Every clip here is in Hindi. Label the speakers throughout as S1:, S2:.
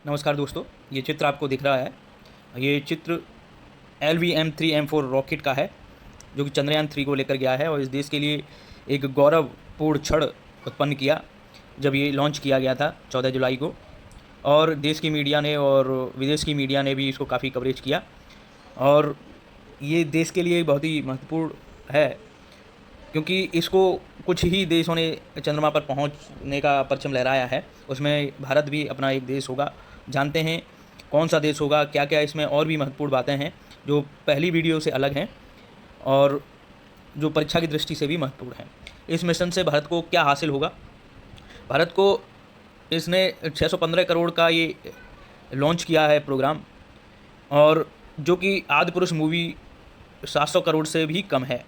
S1: नमस्कार दोस्तों, ये चित्र आपको दिख रहा है। ये चित्र LVM-3M4 रॉकेट का है, जो कि चंद्रयान-3 को लेकर गया है और इस देश के लिए एक गौरवपूर्ण क्षण उत्पन्न किया, जब ये लॉन्च किया गया था 14 जुलाई को। और देश की मीडिया ने और विदेश की मीडिया ने भी इसको काफ़ी कवरेज किया और ये देश के लिए बहुत ही महत्वपूर्ण है, क्योंकि इसको कुछ ही देशों ने चंद्रमा पर पहुंचने का परचम लहराया है। उसमें भारत भी अपना एक देश होगा। जानते हैं कौन सा देश होगा, क्या क्या इसमें और भी महत्वपूर्ण बातें हैं जो पहली वीडियो से अलग हैं और जो परीक्षा की दृष्टि से भी महत्वपूर्ण हैं। इस मिशन से भारत को क्या हासिल होगा? भारत को इसने 615 करोड़ का ये लॉन्च किया है प्रोग्राम, और जो कि आदिपुरुष मूवी 700 करोड़ से भी कम है।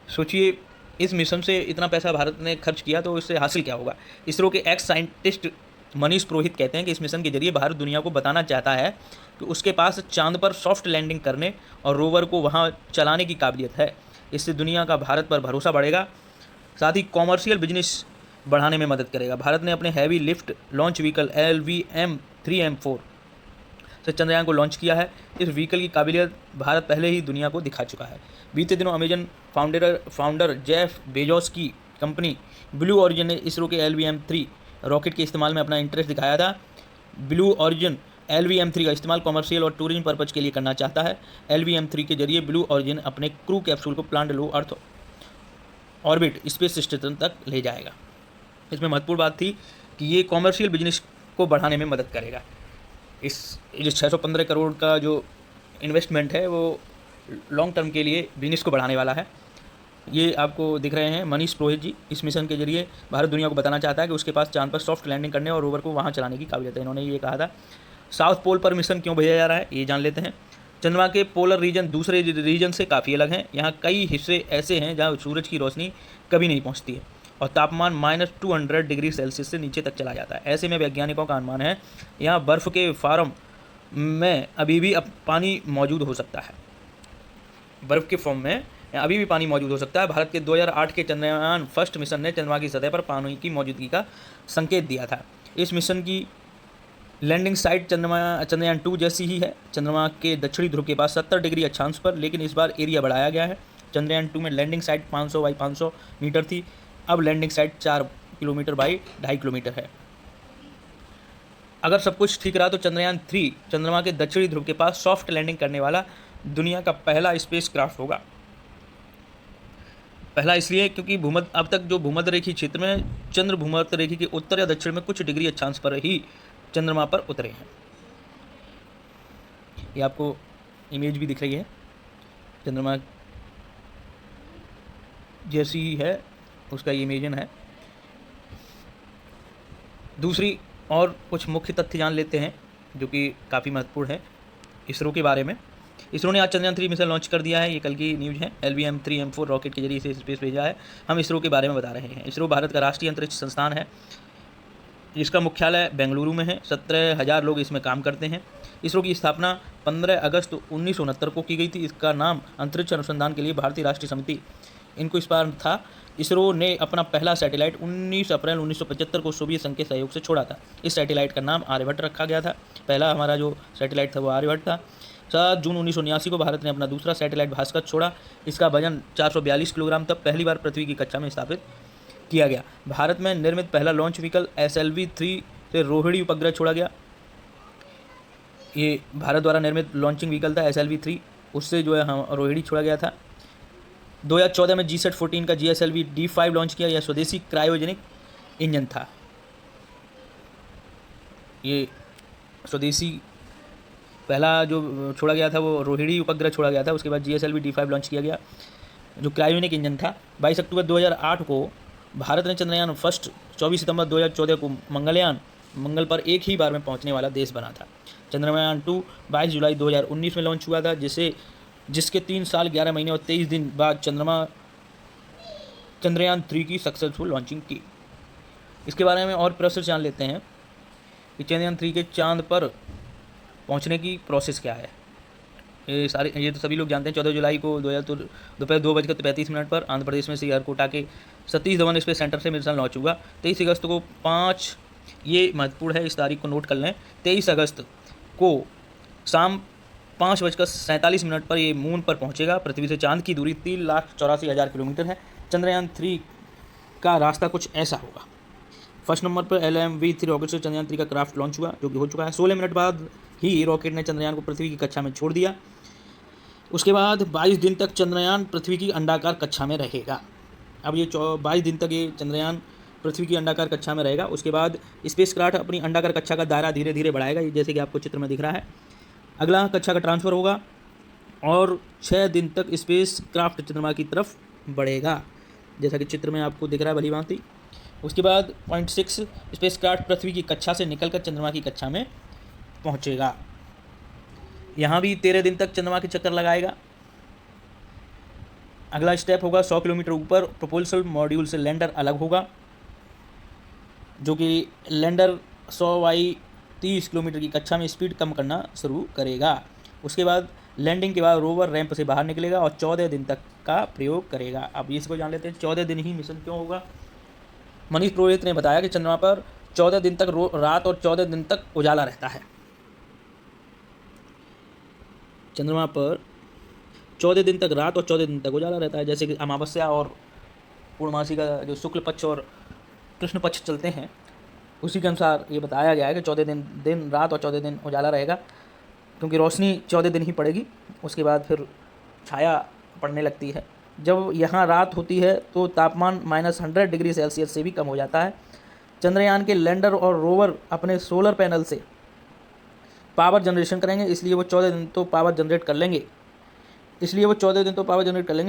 S1: सोचिए, इस मिशन से इतना पैसा भारत ने खर्च किया तो इससे हासिल क्या होगा? इसरो के एक्स साइंटिस्ट मनीष पुरोहित कहते हैं कि इस मिशन के जरिए भारत दुनिया को बताना चाहता है कि उसके पास चांद पर सॉफ्ट लैंडिंग करने और रोवर को वहां चलाने की काबिलियत है। इससे दुनिया का भारत पर भरोसा बढ़ेगा, साथ ही कॉमर्शियल बिजनेस बढ़ाने में मदद करेगा। भारत ने अपने heavy lift launch vehicle LVM-3M4 से चंद्रयान को लॉन्च किया है। इस व्हीकल की काबिलियत भारत पहले ही दुनिया को दिखा चुका है। बीते दिनों अमेजन फाउंडर जेफ बेजोस की कंपनी ब्लू ओरिजिन ने इसरो के LVM-3 रॉकेट के इस्तेमाल में अपना इंटरेस्ट दिखाया था। ब्लू ओरिजिन LVM-3 का इस्तेमाल कमर्शियल और टूरिज्म पर्पज के लिए करना चाहता है। LVM-3 के जरिए ब्लू ओरिजिन अपने क्रू कैप्सूल को प्लांट लो अर्थ ऑर्बिट स्पेस स्टेशन तक ले जाएगा। इसमें महत्वपूर्ण बात थी कि ये कॉमर्शियल बिजनेस को बढ़ाने में मदद करेगा। इस जो 615 करोड़ का जो इन्वेस्टमेंट है वो लॉन्ग टर्म के लिए बिजनेस को बढ़ाने वाला है। ये आपको दिख रहे हैं मनीष पुरोहित जी। इस मिशन के जरिए भारत दुनिया को बताना चाहता है कि उसके पास चांद पर सॉफ्ट लैंडिंग करने और रोवर को वहां चलाने की काबिलियत है। इन्होंने ये कहा था। साउथ पोल पर मिशन क्यों भेजा जा रहा है, ये जान लेते हैं। चंद्रमा के पोलर रीजन दूसरे रीजन से काफ़ी अलग हैं। यहाँ कई हिस्से ऐसे हैं जहाँ सूरज की रोशनी कभी नहीं पहुँचती है और तापमान -200 डिग्री सेल्सियस से नीचे तक चला जाता है। ऐसे में वैज्ञानिकों का अनुमान है यहाँ बर्फ़ के फार्म में अभी भी पानी मौजूद हो सकता है। बर्फ़ के फॉर्म में अभी भी पानी मौजूद हो सकता है। भारत के 2008 के चंद्रयान फर्स्ट मिशन ने चंद्रमा की सतह पर पानी की मौजूदगी का संकेत दिया था। इस मिशन की लैंडिंग साइट चंद्रयान 2 जैसी ही है, चंद्रमा के दक्षिणी ध्रुव के पास 70 डिग्री अक्षांश पर, लेकिन इस बार एरिया बढ़ाया गया है। चंद्रयान 2 में लैंडिंग साइट 500 बाई 500 मीटर थी, अब landing site 4 kilometre by 2.5 kilometre है। अगर सब कुछ ठीक रहा तो चंद्रयान 3 चंद्रमा के दक्षिणी ध्रुव के पास सॉफ्ट लैंडिंग करने वाला दुनिया का पहला स्पेस क्राफ्ट होगा। पहला इसलिए क्योंकि अब तक जो भूमध्य रेखीय क्षेत्र में चंद्र भूमध्य रेखी के उत्तर या दक्षिण में कुछ डिग्री अक्षांश पर ही चंद्रमा पर उतरे हैं। ये आपको इमेज भी दिख रही है, चंद्रमा जैसी ही है उसका ये इमेजन है। दूसरी और कुछ मुख्य तथ्य जान लेते हैं जो कि काफ़ी महत्वपूर्ण है इसरो के बारे में। इसरो ने आज चंद्रयान 3 मिशन लॉन्च कर दिया है। ये कल की न्यूज़ है। LVM-3M4 रॉकेट के जरिए इसे स्पेस भेजा है। हम इसरो के बारे में बता रहे हैं। इसरो भारत का राष्ट्रीय अंतरिक्ष संस्थान है, जिसका मुख्यालय बेंगलुरु में है। 17,000 लोग इसमें काम करते हैं। इसरो की स्थापना 15 अगस्त 1969 को की गई थी। इसका नाम अंतरिक्ष अनुसंधान के लिए भारतीय राष्ट्रीय समिति इनको इस बार था। इसरो ने अपना पहला सैटेलाइट 19 अप्रैल 1975 को सोवियत संघ के सहयोग से छोड़ा था। इस सैटेलाइट का नाम आर्यभट्ट रखा गया था। पहला हमारा जो सैटेलाइट था वो आर्यभट्ट था। 7 जून 1979 को भारत ने अपना दूसरा सैटेलाइट भास्कर छोड़ा। इसका वजन 442 किलोग्राम तब पहली बार पृथ्वी की कक्षा में स्थापित किया गया। भारत में निर्मित पहला लॉन्च व्हीकल SLV-3 से रोहिणी उपग्रह छोड़ा गया। ये भारत द्वारा निर्मित लॉन्चिंग व्हीकल था SLV-3, उससे जो है रोहिणी छोड़ा गया था। 2014 में GSAT-14 का GSLV D5 लॉन्च किया। यह स्वदेशी क्रायोजेनिक इंजन था। ये स्वदेशी पहला जो छोड़ा गया था वो रोहिणी उपग्रह छोड़ा गया था। उसके बाद GSLV D5 लॉन्च किया गया जो क्रायोजेनिक इंजन था। 22 अक्टूबर 2008 को भारत ने चंद्रयान फर्स्ट 24 सितंबर 2014 को मंगल पर एक ही बार में पहुंचने वाला देश बना था। चंद्रयान 2 22 जुलाई 2019 में लॉन्च हुआ था, जिसके 3 साल 11 महीने और 23 दिन बाद चंद्रयान 3 की सक्सेसफुल लॉन्चिंग की। इसके बारे में और प्रोसेस जान लेते हैं कि चंद्रयान 3 के चांद पर पहुंचने की प्रोसेस क्या है। ये तो सभी लोग जानते हैं। 14 जुलाई को दोपहर 2:35 पर आंध्र प्रदेश में श्रीहरिकोटा के सतीश धवन स्पेस सेंटर से मिशन लॉन्च हुआ। 23 अगस्त को 5 ये महत्वपूर्ण है, इस तारीख को नोट कर लें। 23 अगस्त को शाम 5:47 पर ये मून पर पहुंचेगा। पृथ्वी से चांद की दूरी 3,84,000 किलोमीटर है। चंद्रयान 3 का रास्ता कुछ ऐसा होगा। फर्स्ट नंबर पर LMV-3 रॉकेट से चंद्रयान 3 का क्राफ्ट लॉन्च हुआ, जो कि हो चुका है। 16 मिनट बाद ही रॉकेट ने चंद्रयान को पृथ्वी की कक्षा में छोड़ दिया। उसके बाद 22 दिन तक चंद्रयान पृथ्वी की अंडाकार कक्षा में रहेगा। अब ये 22 दिन तक ये चंद्रयान पृथ्वी की अंडाकार कक्षा में रहेगा। उसके बाद स्पेसक्राफ्ट अपनी अंडाकार कक्षा का दायरा धीरे धीरे बढ़ाएगा, जैसे कि आपको चित्र में दिख रहा है। अगला कक्षा का ट्रांसफ़र होगा और 6 दिन तक स्पेस क्राफ्ट चंद्रमा की तरफ बढ़ेगा, जैसा कि चित्र में आपको दिख रहा है भली भांति। उसके बाद पॉइंट 6 स्पेस क्राफ्ट पृथ्वी की कक्षा से निकलकर चंद्रमा की कक्षा में पहुंचेगा। यहाँ भी 13 दिन तक चंद्रमा के चक्कर लगाएगा। अगला स्टेप होगा 100 किलोमीटर ऊपर प्रोपल्शन मॉड्यूल से लैंडर अलग होगा, जो कि लैंडर 100/30 किलोमीटर की कक्षा में स्पीड कम करना शुरू करेगा। उसके बाद लैंडिंग के बाद रोवर रैंप से बाहर निकलेगा और 14 दिन तक का प्रयोग करेगा। अब इसको जान लेते हैं 14 दिन ही मिशन क्यों होगा। मनीष पुरोहित ने बताया कि चंद्रमा पर 14 दिन तक रात और 14 दिन तक उजाला रहता है। चंद्रमा पर 14 दिन तक रात और 14 दिन तक उजाला रहता है, जैसे कि अमावस्या और पूर्णमासी का जो शुक्ल पक्ष और कृष्ण पक्ष चलते हैं, उसी के अनुसार ये बताया गया है कि 14 दिन रात और 14 दिन उजाला रहेगा, क्योंकि रोशनी 14 दिन ही पड़ेगी। उसके बाद फिर छाया पड़ने लगती है। जब यहाँ रात होती है तो तापमान -100 डिग्री सेल्सियस से भी कम हो जाता है। चंद्रयान के लैंडर और रोवर अपने सोलर पैनल से पावर जनरेशन करेंगे, इसलिए वो 14 दिन तो पावर जनरेट कर लेंगे।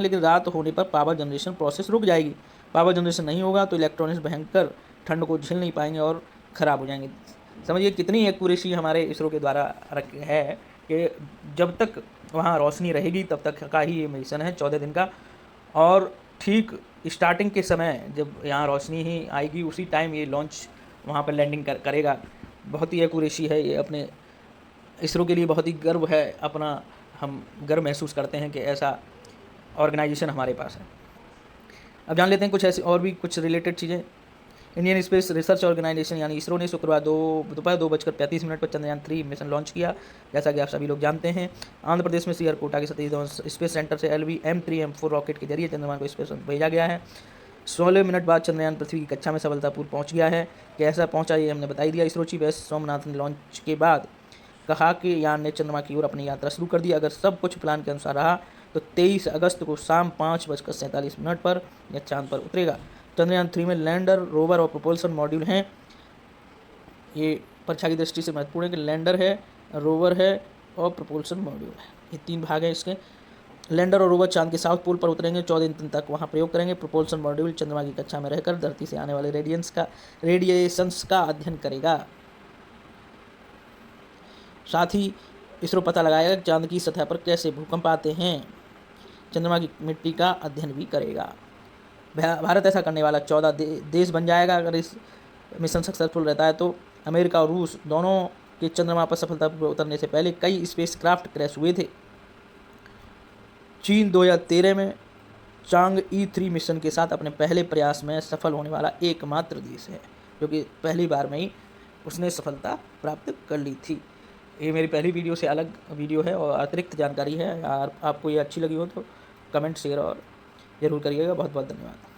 S1: लेकिन रात होने पर पावर जनरेशन प्रोसेस रुक जाएगी। पावर जनरेशन नहीं होगा तो इलेक्ट्रॉनिक्स भयंकर ठंड को झेल नहीं पाएंगे और ख़राब हो जाएंगे। समझिए कितनी एक्यूरेसी हमारे इसरो के द्वारा है कि जब तक वहाँ रोशनी रहेगी तब तक का ही ये मिशन है 14 दिन का। और ठीक स्टार्टिंग के समय जब यहाँ रोशनी ही आएगी उसी टाइम ये लॉन्च वहाँ पर लैंडिंग करेगा। बहुत ही एक्यूरेसी है ये, अपने इसरो के लिए बहुत ही गर्व है अपना। हम गर्व महसूस करते हैं कि ऐसा ऑर्गेनाइजेशन हमारे पास है। अब जान लेते हैं कुछ ऐसी और भी कुछ रिलेटेड चीज़ें। इंडियन स्पेस रिसर्च ऑर्गेनाइजेशन यानी इसरो ने शुक्रवार दोपहर 2:35 पर चंद्रयान 3 मिशन लॉन्च किया, जैसा कि आप सभी लोग जानते हैं। आंध्र प्रदेश में श्रीहरिकोटा के सतीश धवन स्पेस सेंटर से LV-M3M4 रॉकेट के जरिए चंद्रमा को स्पेस में भेजा गया है। 16 मिनट बाद चंद्रयान पृथ्वी की कक्षा में सफलतापूर्वक पहुंच गया है। कैसा पहुंचा ये हमने बता ही दिया। इसरो चीफ एस सोमनाथ ने लॉन्च के बाद कहा कि यान ने चंद्रमा की ओर अपनी यात्रा शुरू कर दी। अगर सब कुछ प्लान के अनुसार रहा तो 23 अगस्त को शाम 5:47 पर यह चांद पर उतरेगा। चंद्रयान 3 में लैंडर, रोवर और प्रोपल्शन मॉड्यूल हैं। ये परीक्षा की दृष्टि से महत्वपूर्ण है कि लैंडर है, रोवर है और प्रोपल्शन मॉड्यूल है। ये 3 भाग हैं इसके। लैंडर और रोवर चांद के साउथ पोल पर उतरेंगे, 14 दिन तक वहाँ प्रयोग करेंगे। प्रोपल्शन मॉड्यूल चंद्रमा की कक्षा में रहकर धरती से आने वाले रेडिएशंस का अध्ययन करेगा। साथ ही इसरो पता लगाएगा कि चांद की सतह पर कैसे भूकंप आते हैं। चंद्रमा की मिट्टी का अध्ययन भी करेगा। भारत ऐसा करने वाला 14 देश बन जाएगा अगर इस मिशन सक्सेसफुल रहता है तो। अमेरिका और रूस दोनों के चंद्रमा पर सफलतापूर्वक उतरने से पहले कई स्पेस क्राफ्ट क्रैश हुए थे। चीन 2013 में चांग-ई 3 मिशन के साथ अपने पहले प्रयास में सफल होने वाला एकमात्र देश है, जो कि पहली बार में ही उसने सफलता प्राप्त कर ली थी। ये मेरी पहली वीडियो से अलग वीडियो है और अतिरिक्त जानकारी है। आपको ये अच्छी लगी हो तो कमेंट, शेयर और ज़रूर करिएगा। बहुत बहुत धन्यवाद।